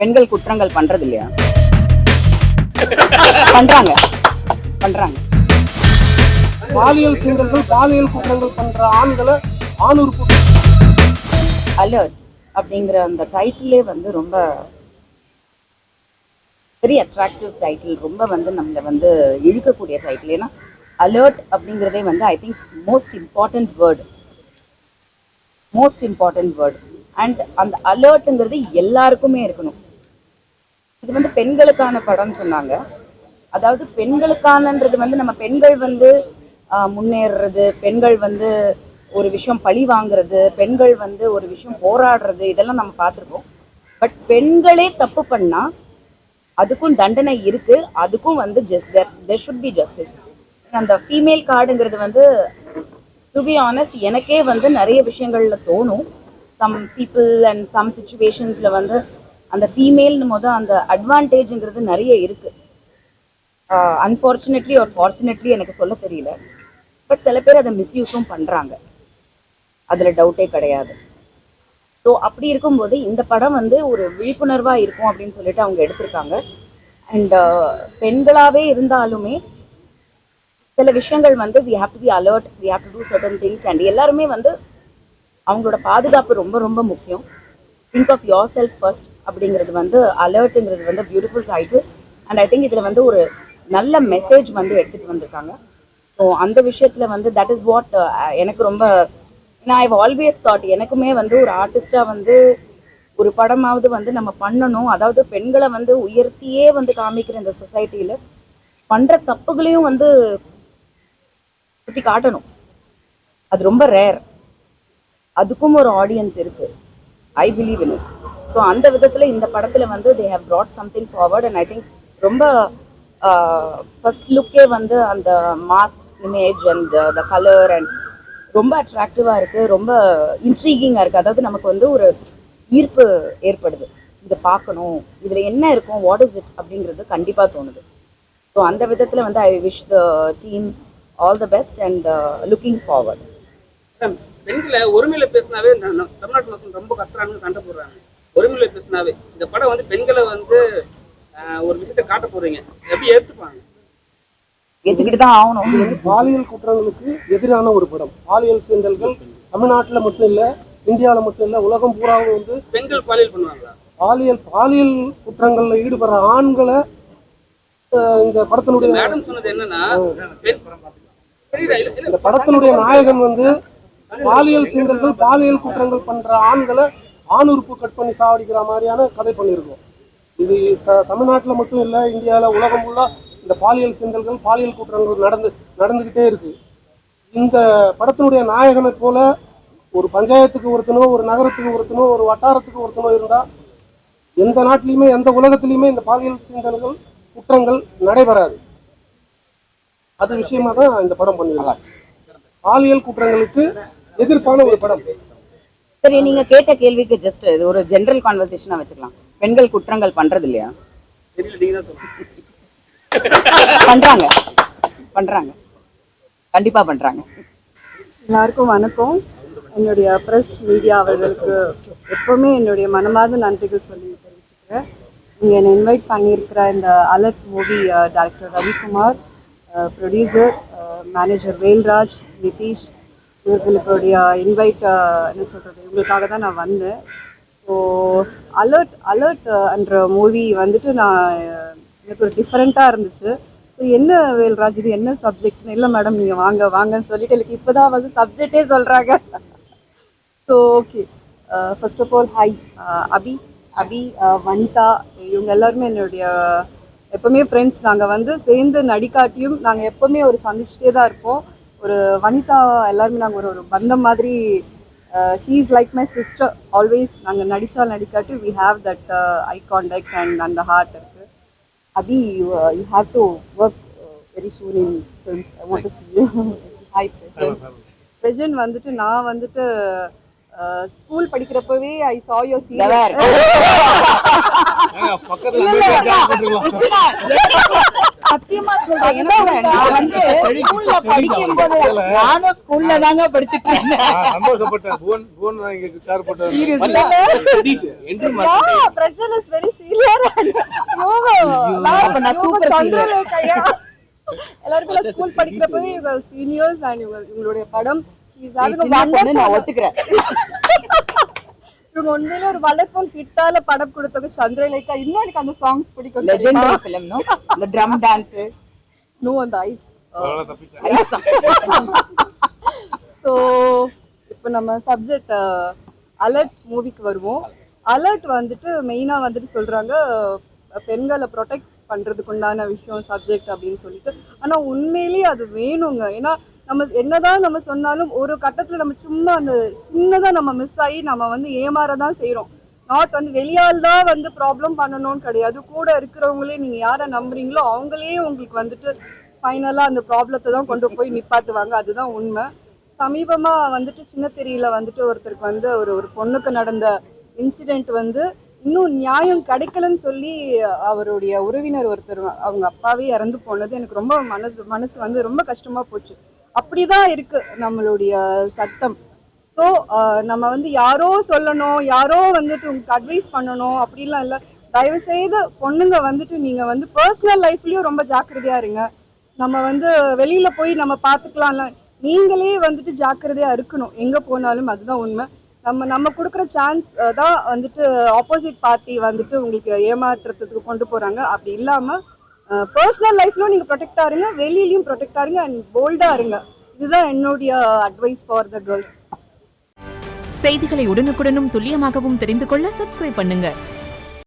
பெண்கள் குற்றங்கள் பண்றது இல்லையா? பண்றாங்க பண்றாங்க. பாலியல் சீண்டல்கள் பாலியல் குற்றங்கள் பண்ற ஆண்களை ஆணூர் அலர்ட் அப்படிங்கிற அந்த டைட்டிலே வந்து ரொம்ப வெரி அட்ராக்டிவ் டைட்டில், ரொம்ப வந்து நம்மளை வந்து இழுக்கக்கூடிய டைட்டில். ஏன்னா அலர்ட் அப்படிங்கிறதே வந்து I think most important word. And அந்த அலர்ட்டுங்கிறது எல்லாருக்குமே இருக்கணும். இது வந்து பெண்களுக்கான படம்னு சொன்னாங்க. அதாவது பெண்களுக்கானன்றது வந்து நம்ம பெண்கள் வந்து முன்னேறுறது, பெண்கள் வந்து ஒரு விஷயம் பழி வாங்குறது, பெண்கள் வந்து ஒரு விஷயம் போராடுறது, இதெல்லாம் நம்ம பார்த்துருக்கோம். பட் பெண்களே தப்பு பண்ணா அதுக்கும் தண்டனை இருக்கு, அதுக்கும் வந்து there should be justice. அந்த ஃபீமேல் கார்டுங்கிறது வந்து டு பி ஆனஸ்ட் எனக்கே வந்து நிறைய விஷயங்கள்ல தோணும். சம் பீப்புள் அண்ட் சம் சுச்சுவேஷன்ஸ்ல வந்து அந்த ஃபீமேல்னு அந்த அட்வான்டேஜுங்கிறது நிறைய இருக்கு. அன்ஃபார்ச்சுனேட்லி ஒரு ஃபார்ச்சுனேட்லி எனக்கு சொல்ல தெரியல. பட் சில பேர் அதை மிஸ்யூஸும் பண்ணுறாங்க, அதில் டவுட்டே கிடையாது. ஸோ அப்படி இருக்கும்போது இந்த படம் வந்து ஒரு விழிப்புணர்வாக இருக்கும் அப்படின்னு சொல்லிட்டு அவங்க எடுத்திருக்காங்க. அண்ட் பெண்களாகவே இருந்தாலுமே சில விஷயங்கள் வந்து we have to be alert, we have to do certain things. And எல்லாருமே வந்து அவங்களோட பாதுகாப்பு ரொம்ப ரொம்ப முக்கியம். Think of yourself first அப்படிங்கிறது வந்து அலர்ட்டுங்கிறது வந்து beautiful title. And I think இதில் வந்து ஒரு நல்ல மெசேஜ் வந்து எடுத்துகிட்டு வந்திருக்காங்க. ஸோ அந்த விஷயத்தில் வந்து தட் இஸ் வாட் எனக்கு ரொம்ப, நான் ஐவ் ஆல்வேஸ் தாட் எனக்குமே வந்து ஒரு ஆர்டிஸ்டாக வந்து ஒரு படமாவது வந்து நம்ம பண்ணணும். அதாவது பெண்களை வந்து உயர்த்தியே வந்து காமிக்கிற இந்த சொசைட்டியில் பண்ணுற தப்புகளையும் வந்து சுட்டி காட்டணும். அது ரொம்ப ரேர். அதுக்கும் ஒரு ஆடியன்ஸ் இருக்கு. I believe in it. So அந்த விதத்தில் இந்த படத்தில் வந்து they have brought something forward. And I think ரொம்ப ஃபர்ஸ்ட் லுக்கே வந்து அந்த mask image and the colour and ரொம்ப அட்ராக்டிவாக இருக்குது, ரொம்ப இன்ட்ரீகிங்காக இருக்குது. அதாவது நமக்கு வந்து ஒரு ஈர்ப்பு ஏற்படுது, இதை பார்க்கணும், இதில் என்ன இருக்கும், வாட் இஸ் இட் அப்படிங்கிறது கண்டிப்பாக தோணுது. ஸோ அந்த விதத்தில் வந்து I wish the team all the best and looking forward. பெண்களை ஒருமையில பேசினாவே தமிழ்நாட்டு மக்கள் ரொம்ப கத்துறாங்க, சண்டை போடுறாங்க. ஒருமையில பேசினாவே இந்த படம் வந்து பெண்களை வந்து ஒரு விஷயத்தை காட்ட போறீங்க, எப்படி ஏற்றுப்பாங்க? ஏற்றுக்கிட்டு தான் ஆகணும். பாலியல் குற்றங்களுக்கு எதிரான ஒரு படம். பாலியல் சீண்டல்கள் தமிழ்நாட்டில் மட்டும் இல்லை, இந்தியாவில் மட்டும் இல்லை, உலகம் பூராவும் வந்து பெண்கள் பாலியல் பண்ணுவாங்களா? பாலியல் குற்றங்கள்ல ஈடுபடுற ஆண்களை இந்த படத்தினுடைய மேடம் சொன்னது என்னன்னா, இந்த படத்தினுடைய நாயகன் வந்து பாலியல் சீண்டல்கள் பாலியல் குற்றங்கள் பண்ற ஆண்களை ஆணுறுப்பு கட் பண்ணி சாவடிக்கிற மாதிரியான கதை பண்ணியிருக்கோம். இது தமிழ்நாட்டில் மட்டும் இல்லை, இந்தியாவில் உலகம் ஃபுல்லா இந்த பாலியல் சீண்டல்கள் பாலியல் குற்றங்கள் நடந்துகிட்டே இருக்கு. இந்த படத்தினுடைய நாயகனை போல ஒரு பஞ்சாயத்துக்கு ஒருத்தனோ, ஒரு நகரத்துக்கு ஒருத்தனோ, ஒரு வட்டாரத்துக்கு ஒருத்தனோ இருந்தா எந்த நாட்டிலையுமே எந்த உலகத்திலையுமே இந்த பாலியல் சீண்டல்கள் குற்றங்கள் நடைபெறாது. அது விஷயமா தான் இந்த படம் பண்ணிருக்காங்க. பாலியல் குற்றங்களுக்கு எதிர்ப்பான ஒரு படம். சரி, நீங்க கேட்ட கேள்விக்கு ஜஸ்ட் இது ஒரு ஜெனரல் கான்வர்சேஷனா வச்சுக்கலாம். பெண்கள் குற்றங்கள் பண்றது இல்லையா? பண்றாங்க பண்றாங்க கண்டிப்பா பண்றாங்க. எல்லாருக்கும் வணக்கம். என்னுடைய ப்ரெஸ் மீடியா அவர்களுக்கு எப்போவுமே என்னுடைய மனமார்ந்த நன்றிகள் சொல்லி தெரிவிச்சுக்கிறேன். நீங்கள் என்னை இன்வைட் பண்ணியிருக்கிற இந்த alert movie director Ravikumar, producer manager Velraj, Nitish, இவர்களுடைய இன்வைட் என்ன சொல்கிறது, இவங்களுக்காக தான் நான் வந்தேன். ஸோ அலர்ட் என்ற மூவி வந்துட்டு எனக்கு ஒரு டிஃப்ரெண்ட்டாக இருந்துச்சு. ஸோ என்ன வேல்ராஜ் இது என்ன சப்ஜெக்ட்னு, இல்லை மேடம் நீங்கள் வாங்கன்னு சொல்லிட்டு எனக்கு இப்போ தான் வந்து சப்ஜெக்டே சொல்கிறாங்க. So okay, first of all hi. Abhi, Vanitha, இவங்க எல்லாருமே என்னுடைய எப்போவுமே ஃப்ரெண்ட்ஸ். நாங்கள் வந்து சேர்ந்து நடிக்காட்டியும் நாங்கள் எப்போவுமே ஒரு சந்திச்சுட்டே தான் இருப்போம். ஒரு வனிதா எல்லாருமே நாங்கள் ஒரு பந்தம் மாதிரி. She is like my sister always. நாங்கள் நடிக்காட்டி we have that eye contact and அந்த ஹார்ட் இருக்குது. Abhi, you have to work very soon in films. I want to see you. Hi, Prejan. வந்துட்டு நான் வந்துட்டு school படிக்கிறப்பவே I saw your series. சத்தியமா சொல்றேன், நான் வந்து ஸ்கூல்ல படிக்கும்போது நானும் ஸ்கூல்ல தாங்க படிச்சுட்டு இருந்தேன். சந்தோஷப்பட்டேன். புவன் இங்க சேர் போட்டாரு. Prajal is very senior and அப்ப நான் super senior. எல்லாருக்கும் ஸ்கூல் படிக்கிறப்பவே இவங்க சீனியர்ஸ் அண்ட் இவங்களுடைய படம் she's having a சின்ன பொண்ணு, நான் wonderful ஒத்துக்கிறேன். இவங்க உண்மையிலே ஒரு வண்டர்ஃபுல் ஹிட்டால படம் கொடுத்தவங்க சந்திரலேகா. இன்னும் எனக்கு அந்த சாங்ஸ் பிடிக்கும். Legendary film no, the drum dance no அந்த ஐஸ். அதனால தப்பிச்சேன். ஸோ இப்போ நம்ம சப்ஜெக்ட் அலர்ட் மூவிக்கு வருவோம். அலர்ட் வந்துட்டு மெயினாக வந்துட்டு சொல்கிறாங்க பெண்களை ப்ரொடெக்ட் பண்ணுறதுக்கு உண்டான விஷயம் சப்ஜெக்ட் அப்படின்னு சொல்லிட்டு. ஆனால் உண்மையிலேயே அது வேணுங்க. ஏன்னா நம்ம என்னதான் நம்ம சொன்னாலும் ஒரு கட்டத்தில் நம்ம சும்மா அந்த சின்னதாக நம்ம மிஸ் ஆகி நம்ம வந்து ஏமாறதான் செய்கிறோம். நாட் வந்து வெளியால் தான் வந்து ப்ராப்ளம் பண்ணணும்னு கிடையாது. கூட இருக்கிறவங்களே நீங்கள் யாரை நம்புறீங்களோ அவங்களே உங்களுக்கு வந்துட்டு ஃபைனலாக அந்த ப்ராப்ளத்தை தான் கொண்டு போய் நிப்பாட்டுவாங்க. அதுதான் உண்மை. சமீபமாக வந்துட்டு சின்னத்திரையில் வந்துட்டு ஒருத்தருக்கு வந்து ஒரு பொண்ணுக்கு நடந்த இன்சிடெண்ட் வந்து இன்னும் நியாயம் கிடைக்கலன்னு சொல்லி அவருடைய உறவினர் ஒருத்தர் அவங்க அப்பாவே இறந்து போனது எனக்கு ரொம்ப மனசு வந்து ரொம்ப கஷ்டமாக போச்சு. அப்படிதான் இருக்கு நம்மளுடைய சட்டம். ஸோ நம்ம வந்து யாரோ சொல்லணும், யாரோ வந்துட்டு உங்களுக்கு அட்வைஸ் பண்ணணும் அப்படிலாம் இல்லை. தயவுசெய்து பொண்ணுங்க வந்துட்டு நீங்கள் வந்து பர்சனல் லைஃப்லேயும் ரொம்ப ஜாக்கிரதையாக இருங்க. நம்ம வந்து வெளியில் போய் நம்ம பார்த்துக்கலாம்ல, நீங்களே வந்துட்டு ஜாக்கிரதையாக இருக்கணும் எங்கே போனாலும். அதுதான் உண்மை. நம்ம கொடுக்குற சான்ஸ் தான் வந்துட்டு ஆப்போசிட் பார்ட்டி வந்துட்டு உங்களுக்கு ஏமாற்றுறதுக்கு கொண்டு போகிறாங்க. அப்படி இல்லாமல் பர்சனல் லைஃப்லையும் நீங்கள் ப்ரொடெக்டாக இருங்க, வெளியிலையும் ப்ரொடெக்டாக இருங்க அண்ட் போல்டாக இருங்க. இதுதான் என்னுடைய அட்வைஸ் ஃபார் த கேர்ள்ஸ். செய்திகளை உடனுக்குடனும் துல்லியமாகவும் தெரிந்து கொள்ள சப்ஸ்கிரைப் பண்ணுங்க.